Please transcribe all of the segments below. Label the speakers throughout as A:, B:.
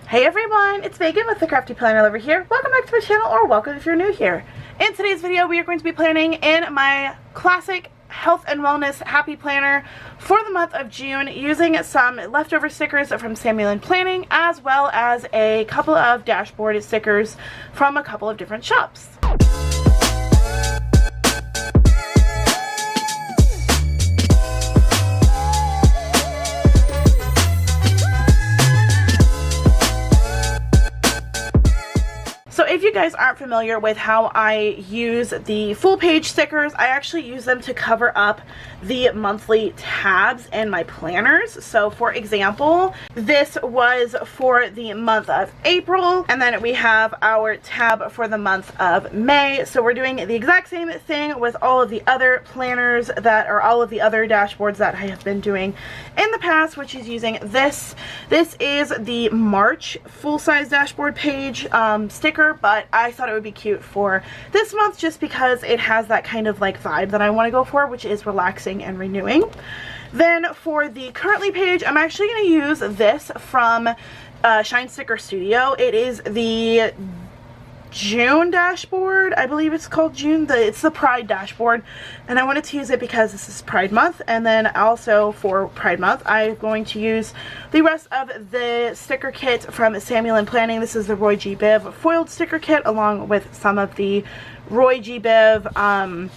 A: Hey everyone, it's Megan with the CraftyPlannerLovR here. Welcome back to my channel, or welcome if you're new here. In today's video, we are going to be planning in my classic health and wellness happy planner for the month of June using some leftover stickers from SammyLynnPlanning, as well as a couple of dashboard stickers from a couple of different shops. So if you guys aren't familiar with how I use the full page stickers, I actually use them to cover up the monthly tabs in my planners. So for example, this was for the month of April, and then we have our tab for the month of May. So we're doing the exact same thing with all of the other planners that are all of the other dashboards that I have been doing in the past, which is using this. This is the March full-size dashboard page sticker, but I thought it would be cute for this month just because it has that kind of like vibe that I want to go for, which is relaxing and renewing. Then for the currently page, I'm actually going to use this from ShineStickerStudio. It is the June dashboard, I believe it's called June. It's the Pride dashboard, and I wanted to use it because this is Pride month. And then also for Pride month, I'm going to use the rest of the sticker kit from SammyLynnPlanning. This is the Roy G. Biv foiled sticker kit, along with some of the Roy G. Biv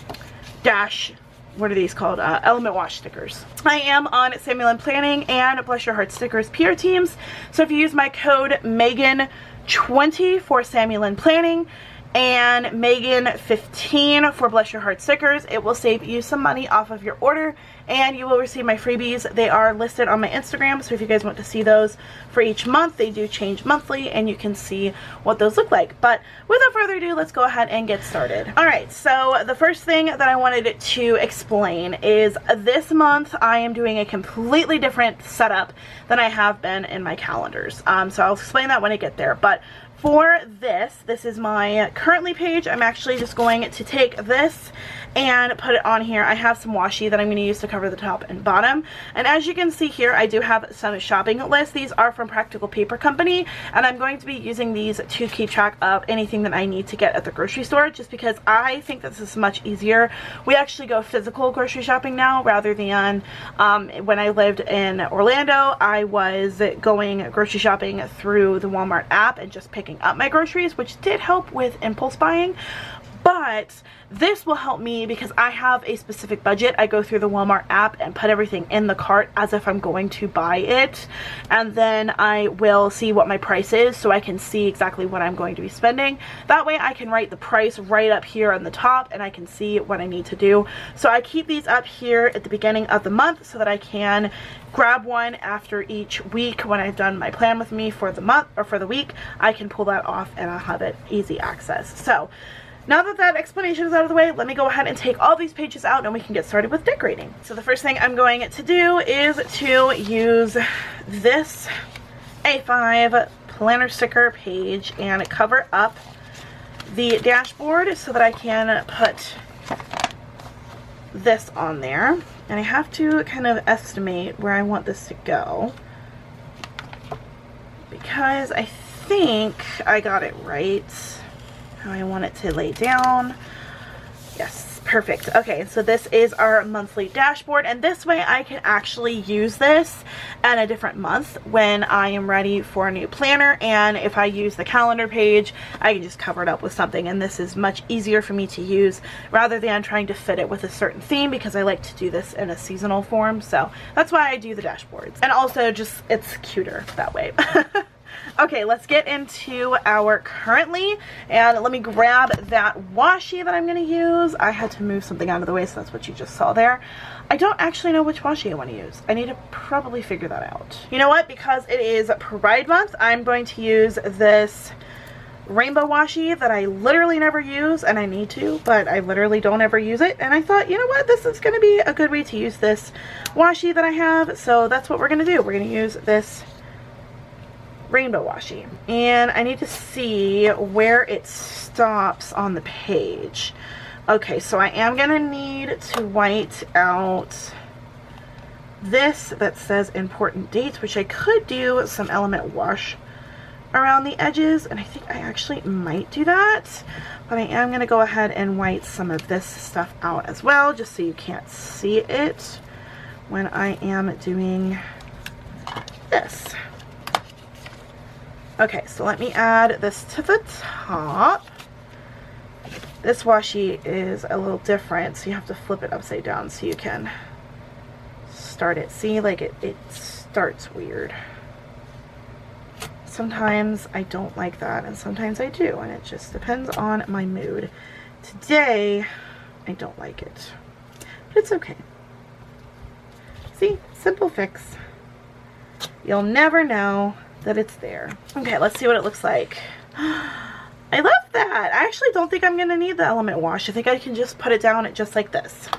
A: what are these called? Element wash stickers. I am on SammyLynnPlanning and BlessUrHeartStickers PR teams. So if you use my code Megan20 for SammyLynnPlanning and Megan15 for BlessUrHeartStickers, it will save you some money off of your order, and you will receive my freebies. They are listed on my Instagram, so if you guys want to see those for each month, they do change monthly, and you can see what those look like. But without further ado, let's go ahead and get started. Alright, so the first thing that I wanted to explain is this month I am doing a completely different setup than I have been in my calendars. So I'll explain that when I get there. But for this is my currently page. I'm actually just going to take this and put it on here. I have some washi that I'm going to use to cover the top and bottom. And as you can see here, I do have some shopping lists. These are from Practical Paper Company, and I'm going to be using these to keep track of anything that I need to get at the grocery store, just because I think this is much easier. We actually go physical grocery shopping now rather than when I lived in Orlando, I was going grocery shopping through the Walmart app and just picking up my groceries, which did help with impulse buying. But this will help me because I have a specific budget. I go through the Walmart app and put everything in the cart as if I'm going to buy it, and then I will see what my price is so I can see exactly what I'm going to be spending. That way I can write the price right up here on the top, and I can see what I need to do. So I keep these up here at the beginning of the month so that I can grab one after each week. When I've done my plan with me for the month or for the week, I can pull that off and I'll have it easy access. So now that that explanation is out of the way, let me go ahead and take all these pages out and we can get started with decorating. So the first thing I'm going to do is to use this A5 planner sticker page and cover up the dashboard so that I can put this on there. And I have to kind of estimate where I want this to go, because I think I got it right how I want it to lay down. Yes, perfect. Okay, so this is our monthly dashboard, and this way I can actually use this in a different month when I am ready for a new planner. And if I use the calendar page, I can just cover it up with something, and this is much easier for me to use rather than trying to fit it with a certain theme, because I like to do this in a seasonal form. So that's why I do the dashboards, and also just it's cuter that way. Okay, let's get into our currently, and let me grab that washi that I'm going to use. I had to move something out of the way, so that's what you just saw there. I don't actually know which washi I want to use. I need to probably figure that out. You know what? Because it is Pride Month, I'm going to use this rainbow washi that I literally never use, and I need to, but I literally don't ever use it. And I thought, you know what? This is going to be a good way to use this washi that I have, so that's what we're going to do. We're going to use this rainbow washi, and I need to see where it stops on the page. Okay, so I am gonna need to white out this that says important dates, which I could do some element wash around the edges, and I think I actually might do that, but I am going to go ahead and white some of this stuff out as well, just so you can't see it when I am doing this. Okay, so let me add this to the top. This washi is a little different, so you have to flip it upside down so you can start it. See, like it starts weird. Sometimes I don't like that, and sometimes I do, and it just depends on my mood. Today, I don't like it, but it's okay. See, simple fix. You'll never know that it's there. Okay, let's see what it looks like. I love that. I actually don't think I'm going to need the element wash. I think I can just put it down just like this.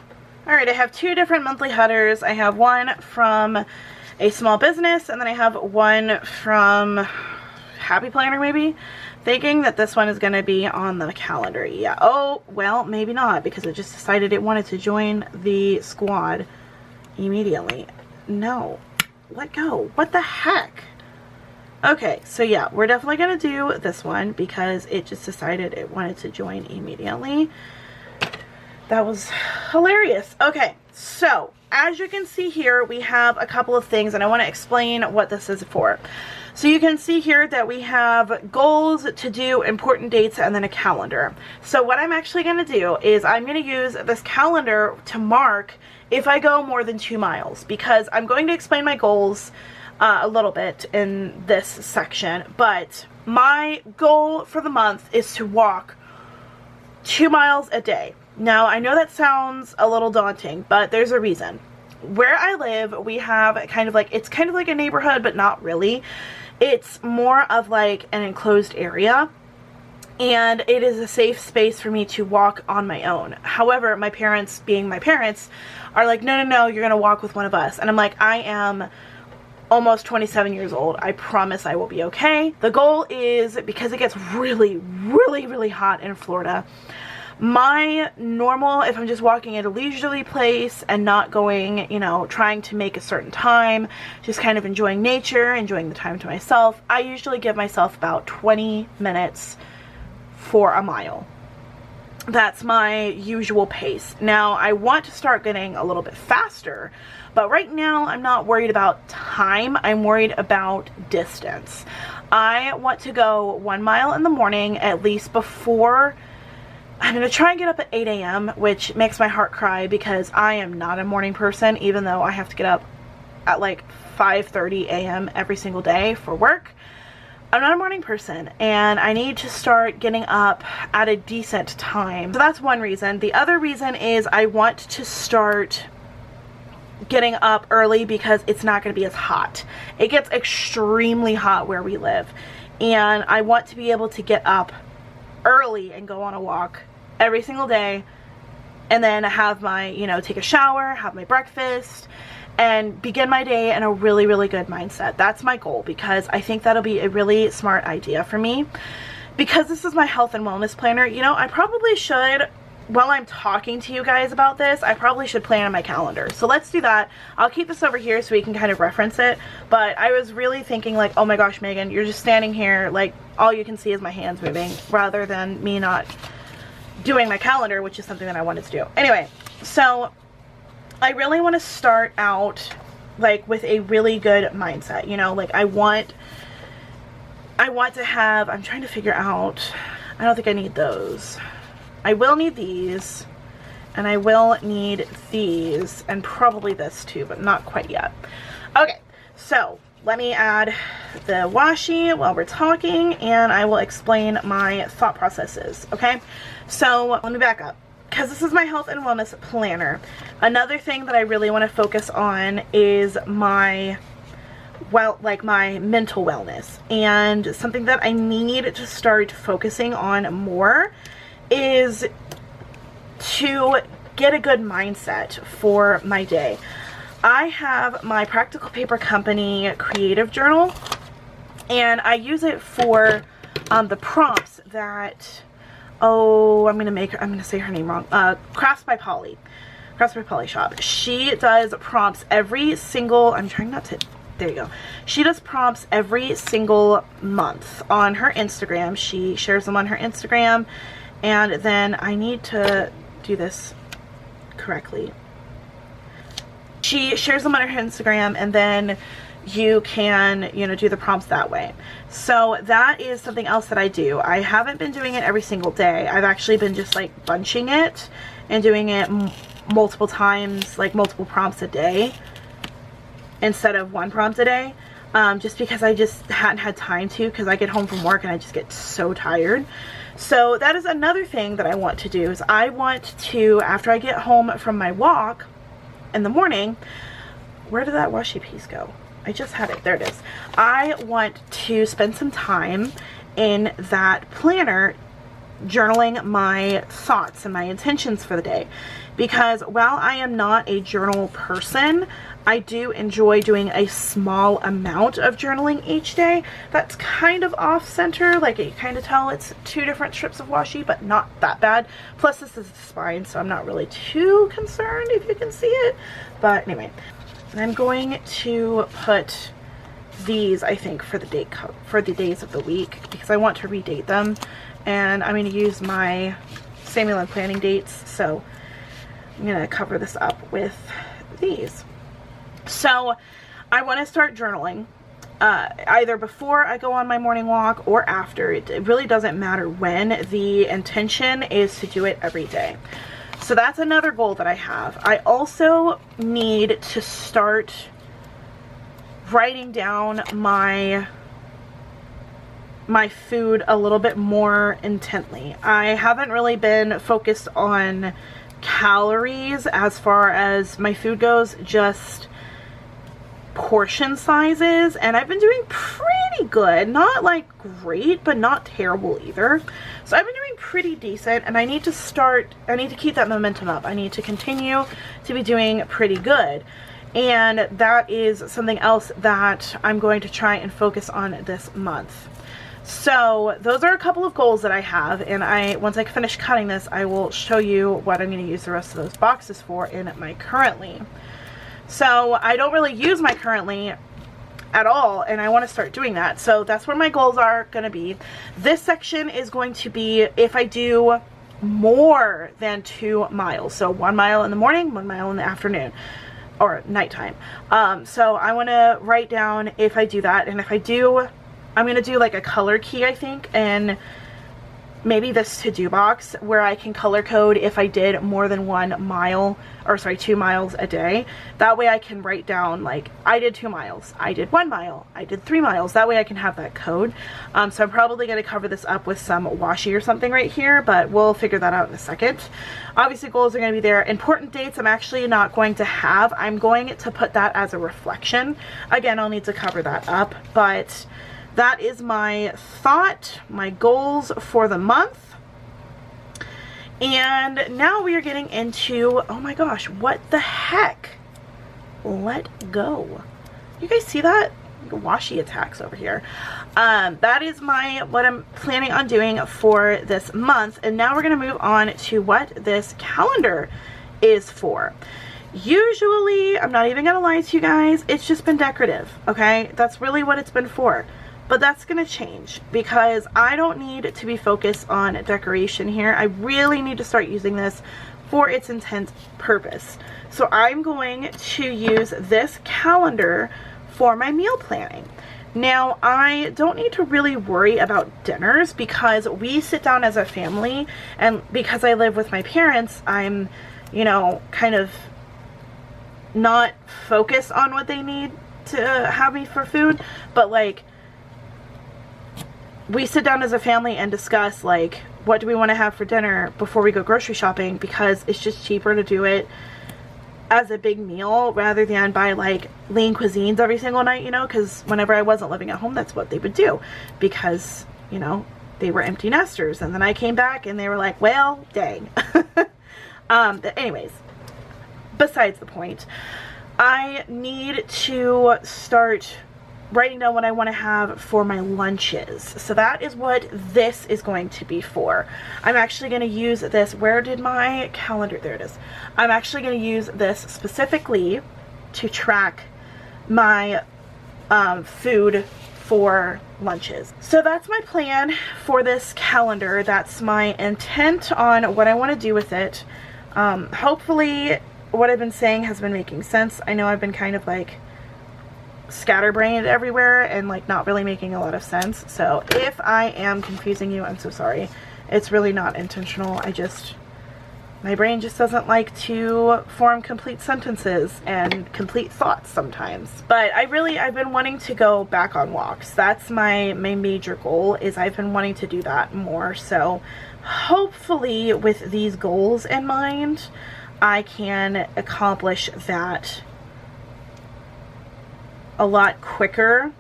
A: Alright, I have two different monthly headers. I have one from a small business, and then I have one from Happy Planner, maybe, thinking that this one is going to be on the calendar. Yeah. Oh, well, maybe not, because it just decided it wanted to join the squad immediately. No. Let go. What the heck? Okay, so yeah, we're definitely going to do this one because it just decided it wanted to join immediately. That was hilarious. Okay, so as you can see here, we have a couple of things, and I want to explain what this is for. So you can see here that we have goals, to do, important dates, and then a calendar. So what I'm actually going to do is I'm going to use this calendar to mark if I go more than 2 miles, because I'm going to explain my goals a little bit in this section, but my goal for the month is to walk 2 miles a day. Now, I know that sounds a little daunting, but there's a reason. Where I live, we have it's kind of like a neighborhood, but not really. It's more of like an enclosed area, and it is a safe space for me to walk on my own. However, my parents, being my parents, are like, no, no, no, you're gonna walk with one of us. And I'm like, I am almost 27 years old. I promise I will be okay. The goal is, because it gets really, really, really hot in Florida, my normal, if I'm just walking at a leisurely place and not going, you know, trying to make a certain time, just kind of enjoying nature, enjoying the time to myself, I usually give myself about 20 minutes for a mile. That's my usual pace. Now, I want to start getting a little bit faster, but right now I'm not worried about time. I'm worried about distance. I want to go 1 mile in the morning, at least before. I'm going to try and get up at 8 a.m., which makes my heart cry because I am not a morning person, even though I have to get up at like 5:30 a.m. every single day for work. I'm not a morning person, and I need to start getting up at a decent time. So that's one reason. The other reason is I want to start getting up early because it's not going to be as hot. It gets extremely hot where we live, and I want to be able to get up early and go on a walk every single day, and then have my, you know, take a shower, have my breakfast, and begin my day in a really, really good mindset. That's my goal, because I think that'll be a really smart idea for me. Because this is my health and wellness planner, you know, I probably should, while I'm talking to you guys about this, I probably should plan on my calendar. So let's do that. I'll keep this over here so we can kind of reference it. But I was really thinking like, oh my gosh, Megan, you're just standing here, like all you can see is my hands moving, rather than me not doing my calendar, which is something that I wanted to do. Anyway, so I really want to start out like with a really good mindset, you know, like I want to have, I'm trying to figure out, I don't think I need those. I will need these, and I will need these, and probably this too, but not quite yet. Okay, so let me add the washi while we're talking, and I will explain my thought processes, okay? So let me back up, because this is my health and wellness planner. Another thing that I really want to focus on is my, well, like my mental wellness, and something that I need to start focusing on more is to get a good mindset for my day. I have my Practical Paper Company creative journal, and I use it for the prompts that, oh, I'm gonna say her name wrong, Crafts by Polly Shop. She does prompts every single, I'm trying not to there you go. She does prompts every single month on her Instagram. She shares them on her Instagram, and then I need to do this correctly. She shares them on her Instagram, and then you can, you know, do the prompts that way. So that is something else that I do. I haven't been doing it every single day. I've actually been just like bunching it and doing it multiple times, like multiple prompts a day instead of one prompt a day, just because I just hadn't had time to, because I get home from work and I just get so tired. So that is another thing that I want to do, is I want to, after I get home from my walk in the morning, where did that washi piece go? I just had it. There it is. I want to spend some time in that planner journaling my thoughts and my intentions for the day, because while I am not a journal person, I do enjoy doing a small amount of journaling each day. That's kind of off center, like you kind of tell it's two different strips of washi, but not that bad. Plus this is the spine, so I'm not really too concerned if you can see it. But anyway, I'm going to put these, I think, for the days of the week, because I want to redate them, and I'm going to use my SammyLynnPlanning dates, so I'm going to cover this up with these. So I want to start journaling either before I go on my morning walk or after. It really doesn't matter when. The intention is to do it every day. So that's another goal that I have. I also need to start writing down my food a little bit more intently. I haven't really been focused on calories as far as my food goes, just portion sizes, and I've been doing pretty good. Not like great, but not terrible either. So I've been doing pretty decent, and I need to keep that momentum up. I need to continue to be doing pretty good. And that is something else that I'm going to try and focus on this month. So those are a couple of goals that I have, and once I finish cutting this, I will show you what I'm going to use the rest of those boxes for in my Currently. So I don't really use my Currently at all, and I want to start doing that. So that's where my goals are going to be. This section is going to be if I do more than 2 miles. So 1 mile in the morning, 1 mile in the afternoon or nighttime. So I want to write down if I do that, and if I do, I'm going to do like a color key, I think, and maybe this to-do box where I can color code if I did more than 1 mile, or sorry, 2 miles a day. That way I can write down like, I did 2 miles, I did 1 mile, I did 3 miles. That way I can have that code. So I'm probably going to cover this up with some washi or something right here, but we'll figure that out in a second. Obviously goals are going to be there. Important dates I'm actually not going to have. I'm going to put that as a reflection. Again, I'll need to cover that up, but that is my thought, my goals for the month. And now we are getting into, oh my gosh, what the heck? Let go. You guys see that? Washi attacks over here. That is what I'm planning on doing for this month. And now we're going to move on to what this calendar is for. Usually, I'm not even going to lie to you guys, it's just been decorative, okay? That's really what it's been for. But that's going to change, because I don't need to be focused on decoration here. I really need to start using this for its intent purpose. So I'm going to use this calendar for my meal planning. Now, I don't need to really worry about dinners, because we sit down as a family, and because I live with my parents, I'm, you know, kind of not focused on what they need to have me for food, but like, we sit down as a family and discuss like, what do we want to have for dinner before we go grocery shopping, because it's just cheaper to do it as a big meal rather than buy like lean cuisines every single night, you know, because whenever I wasn't living at home, that's what they would do, because, you know, they were empty nesters. And then I came back and they were like, well, dang. Anyways, besides the point, I need to start writing down what I want to have for my lunches. So that is what this is going to be for. I'm actually going to use this. Where did my calendar? There it is. I'm actually going to use this specifically to track my food for lunches. So that's my plan for this calendar. That's my intent on what I want to do with it. Hopefully what I've been saying has been making sense. I know I've been kind of like scatterbrained everywhere and like not really making a lot of sense. So if I am confusing you, I'm so sorry. It's really not intentional. My brain just doesn't like to form complete sentences and complete thoughts sometimes. But I've been wanting to go back on walks. That's my major goal, is I've been wanting to do that more. So hopefully with these goals in mind, I can accomplish that a lot quicker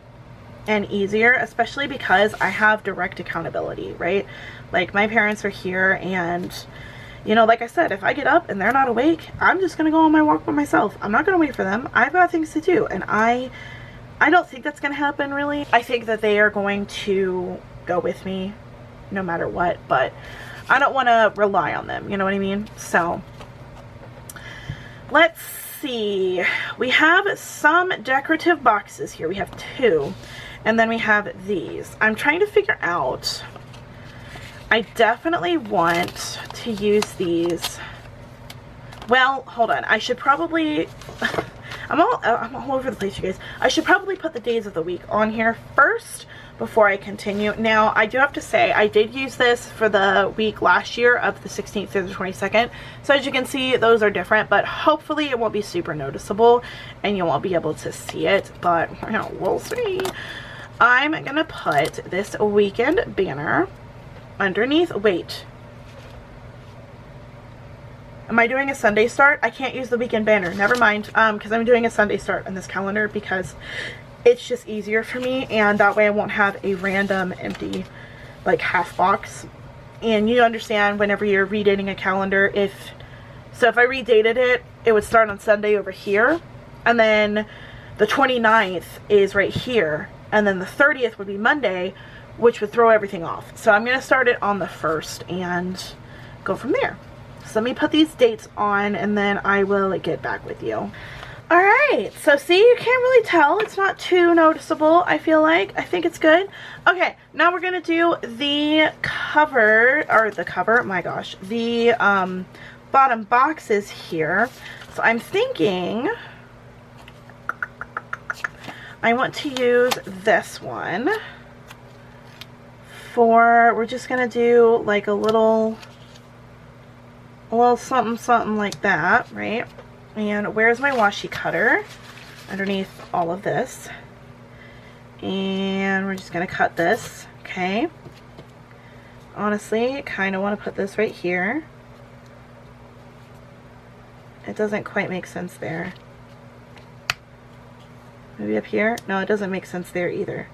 A: and easier, especially because I have direct accountability, right? Like my parents are here, and you know, like I said, if I get up and they're not awake, I'm just gonna go on my walk by myself. I'm not gonna wait for them. I've got things to do, and I don't think that's gonna happen, really. I think that they are going to go with me no matter what, but I don't want to rely on them, you know what I mean? So let's see. We have some decorative boxes here. We have 2, and then we have these. I'm trying to figure out, I definitely want to use these. Well, hold on. I should probably, I'm all over the place, you guys. I should probably put the days of the week on here first before I continue. Now, I do have to say, I did use this for the week last year of the 16th through the 22nd. So as you can see, those are different, but hopefully it won't be super noticeable and you won't be able to see it, but you know, we'll see. I'm gonna put this weekend banner underneath. Wait, am I doing a Sunday start? I can't use the weekend banner. Never mind, because I'm doing a Sunday start on this calendar because it's just easier for me, and that way I won't have a random empty like half box. And you understand, whenever you're redating a calendar, if I redated it, it would start on Sunday over here, and then the 29th is right here, and then the 30th would be Monday, which would throw everything off. So I'm going to start it on the 1st and go from there. So let me put these dates on, and then I will get back with you. Alright, so see, you can't really tell. It's not too noticeable, I feel like. I think it's good. Okay, now we're going to do the cover, my gosh, the bottom boxes here. So I'm thinking I want to use this one. We're just gonna do like a little something like that, right? And where's my washi cutter? Underneath all of this. And we're just gonna cut this, okay? Honestly, I kind of want to put this right here. It doesn't quite make sense there. Maybe up here? No, it doesn't make sense there either.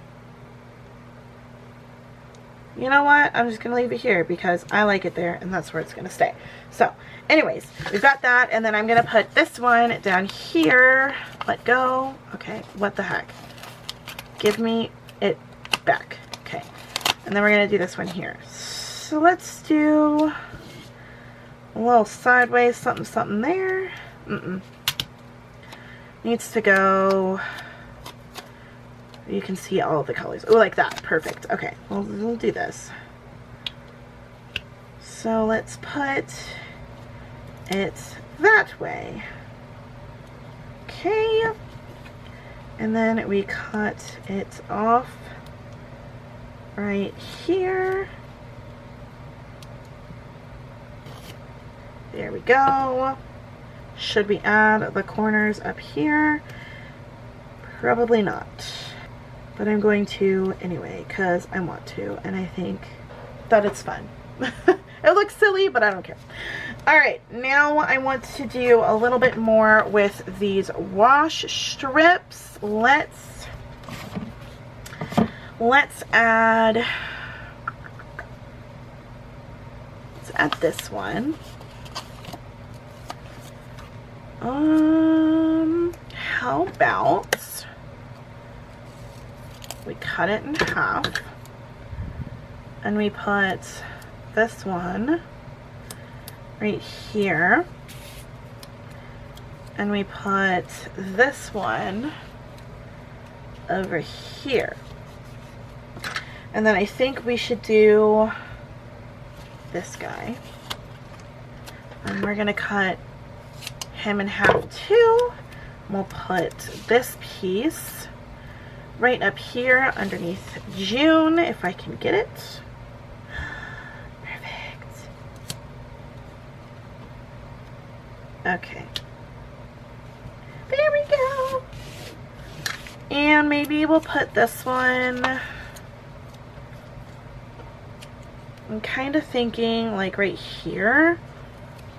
A: You know what? I'm just going to leave it here because I like it there, and that's where it's going to stay. So, anyways, we've got that, and then I'm going to put this one down here. Let go. Okay, what the heck? Give me it back. Okay, and then we're going to do this one here. So let's do a little sideways something there. Needs to go... You can see all of the colors. Oh, like that. Perfect. Okay, we'll do this. So let's put it that way. Okay. And then we cut it off right here. There we go. Should we add the corners up here? Probably not. But I'm going to anyway, because I want to, and I think that it's fun. It looks silly, but I don't care. Alright, now I want to do a little bit more with these wash strips. Let's add this one. How about we cut it in half and we put this one right here, and we put this one over here. And then I think we should do this guy. And we're gonna cut him in half too. We'll put this piece right up here underneath June, if I can get it. Perfect. Okay. There we go. And maybe we'll put this one, I'm kind of thinking like right here,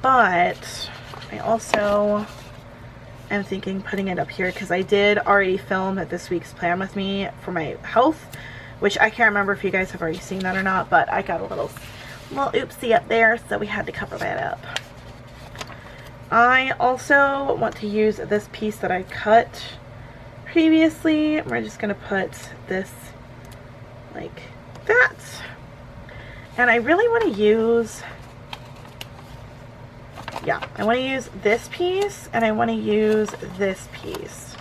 A: but I also am thinking putting it up here because I did already film this week's plan with me for my health, which I can't remember if you guys have already seen that or not, but I got a little oopsie up there, so we had to cover that up. I also want to use this piece that I cut previously. We're just going to put this like that. And I really want to use, I want to use this piece and I want to use this piece.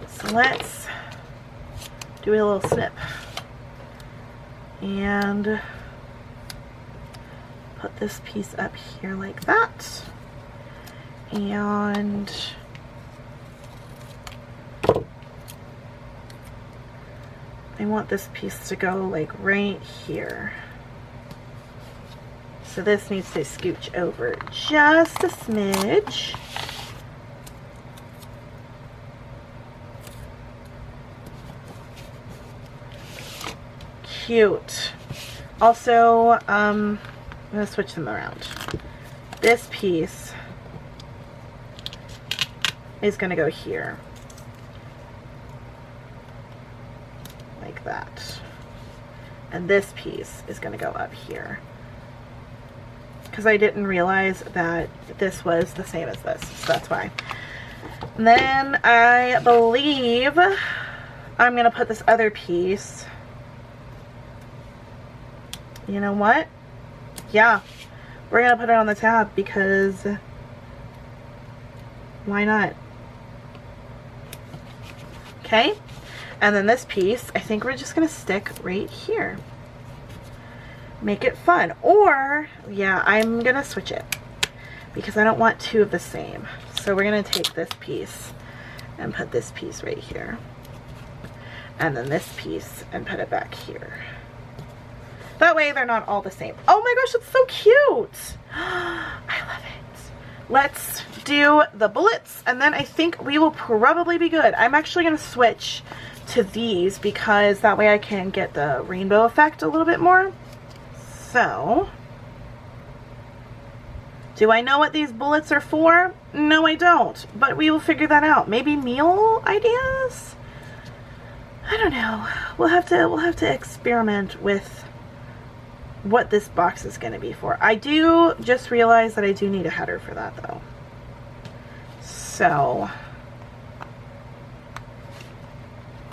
A: So let's do a little snip and put this piece up here like that. And I want this piece to go like right here. So this needs to scooch over just a smidge. Cute. Also, I'm going to switch them around. This piece is going to go here. Like that. And this piece is going to go up here. Because I didn't realize that this was the same as this. So that's why. And then I believe I'm going to put this other piece. You know what? Yeah. We're going to put it on the tab because why not? Okay. And then this piece, I think we're just going to stick right here. Make it fun. Or, yeah, I'm going to switch it because I don't want two of the same. So we're going to take this piece and put this piece right here. And then this piece and put it back here. That way they're not all the same. Oh my gosh, it's so cute. I love it. Let's do the bullets and then I think we will probably be good. I'm actually going to switch to these because that way I can get the rainbow effect a little bit more. So, do I know what these bullets are for? No, I don't, but we will figure that out. Maybe meal ideas? I don't know. We'll have to experiment with what this box is going to be for. I do just realize that I do need a header for that though. So,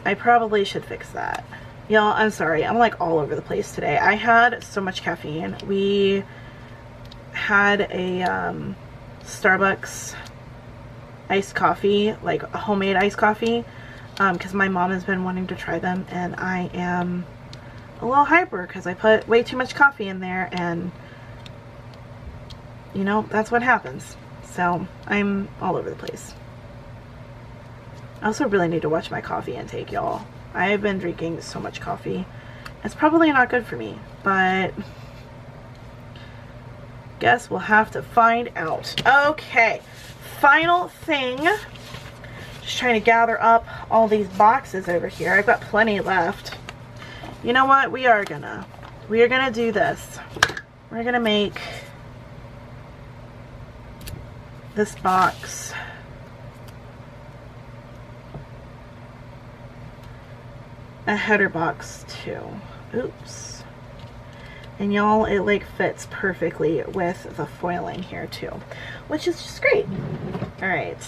A: I probably should fix that. Y'all, I'm sorry. I'm like all over the place today. I had so much caffeine. We had a Starbucks iced coffee, like a homemade iced coffee, because my mom has been wanting to try them, and I am a little hyper because I put way too much coffee in there, and you know, that's what happens. So I'm all over the place. I also really need to watch my coffee intake, y'all. I've been drinking so much coffee. It's probably not good for me, but guess we'll have to find out. Okay, final thing. Just trying to gather up all these boxes over here. I've got plenty left. You know what? We are gonna do this. We're gonna make this box a header box too. Oops. And y'all, it like fits perfectly with the foiling here too, which is just great. All right,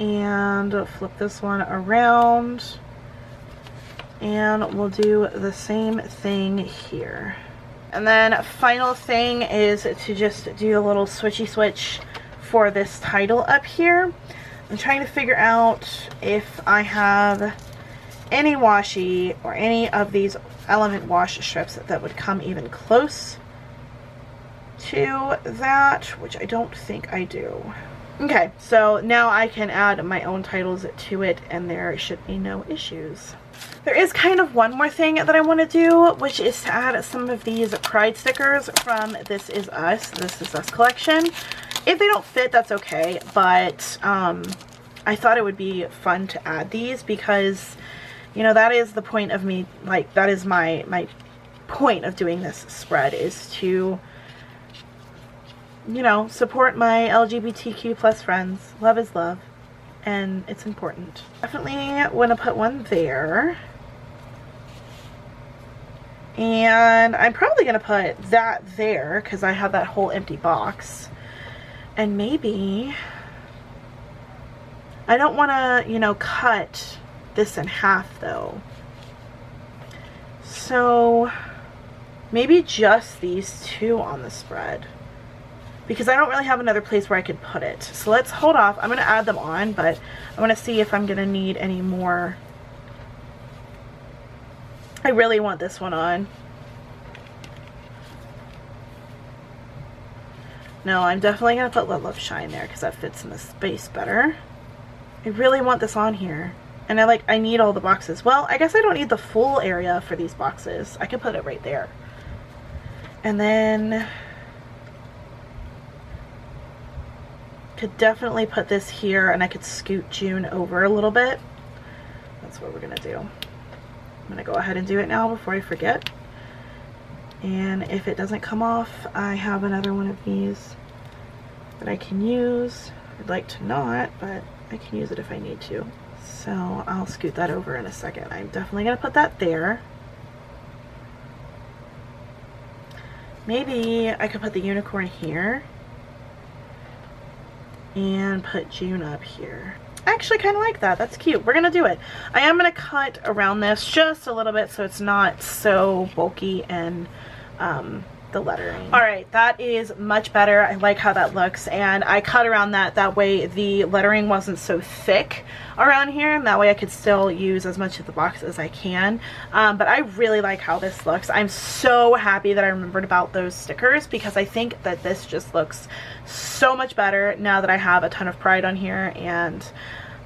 A: and flip this one around and we'll do the same thing here. And then final thing is to just do a little switchy switch for this title up here. I'm trying to figure out if I have any washi or any of these element wash strips that would come even close to that, which I don't think I do. Okay, so now I can add my own titles to it and there should be no issues. There is kind of one more thing that I want to do, which is to add some of these pride stickers from This Is Us collection. If they don't fit, that's okay, but I thought it would be fun to add these because, you know, that is the point of me, like, that is my point of doing this spread, is to, you know, support my LGBTQ plus friends. Love is love, and it's important. Definitely want to put one there. And I'm probably going to put that there because I have that whole empty box. And maybe, I don't want to, you know, cut this in half though. So maybe just these two on the spread, because I don't really have another place where I could put it. So let's hold off. I'm going to add them on, but I want to see if I'm going to need any more. I really want this one on. No, I'm definitely going to put Let Love Shine there because that fits in the space better. I really want this on here. And I need all the boxes. Well, I guess I don't need the full area for these boxes. I can put it right there. And then could definitely put this here, and I could scoot June over a little bit. That's what we're going to do. I'm going to go ahead and do it now before I forget. And if it doesn't come off, I have another one of these that I can use. I'd like to not, but I can use it if I need to. So I'll scoot that over in a second. I'm definitely going to put that there. Maybe I could put the unicorn here and put June up here. I actually kind of like that. That's cute. We're going to do it. I am going to cut around this just a little bit so it's not so bulky and the lettering. Alright, that is much better. I like how that looks, and I cut around that way the lettering wasn't so thick around here, and that way I could still use as much of the box as I can. But I really like how this looks. I'm so happy that I remembered about those stickers because I think that this just looks so much better now that I have a ton of pride on here, and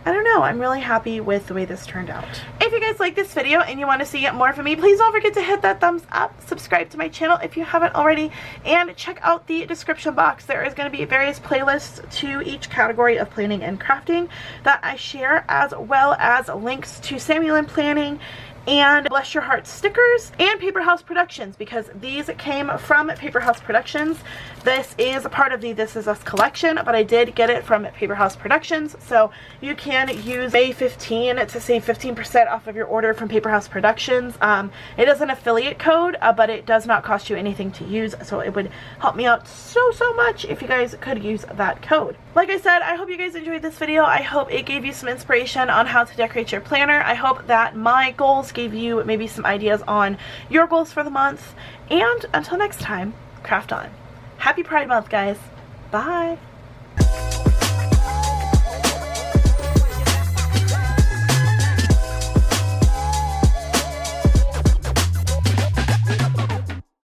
A: I don't know, I'm really happy with the way this turned out. If you guys like this video and you want to see more from me, please don't forget to hit that thumbs up, subscribe to my channel if you haven't already, and check out the description box. There is going to be various playlists to each category of planning and crafting that I share, as well as links to SammyLynnPlanning and Bless Your Heart stickers and Paper House Productions, because these came from Paper House Productions. This is a part of the This Is Us collection, but I did get it from Paper House Productions, so you can use May 15 to save 15% off of your order from Paper House Productions. It is an affiliate code, but it does not cost you anything to use, so it would help me out so much if you guys could use that code. Like I said, I hope you guys enjoyed this video. I hope it gave you some inspiration on how to decorate your planner. I hope that my goals gave you maybe some ideas on your goals for the month. And until next time, craft on. Happy Pride Month, guys. Bye.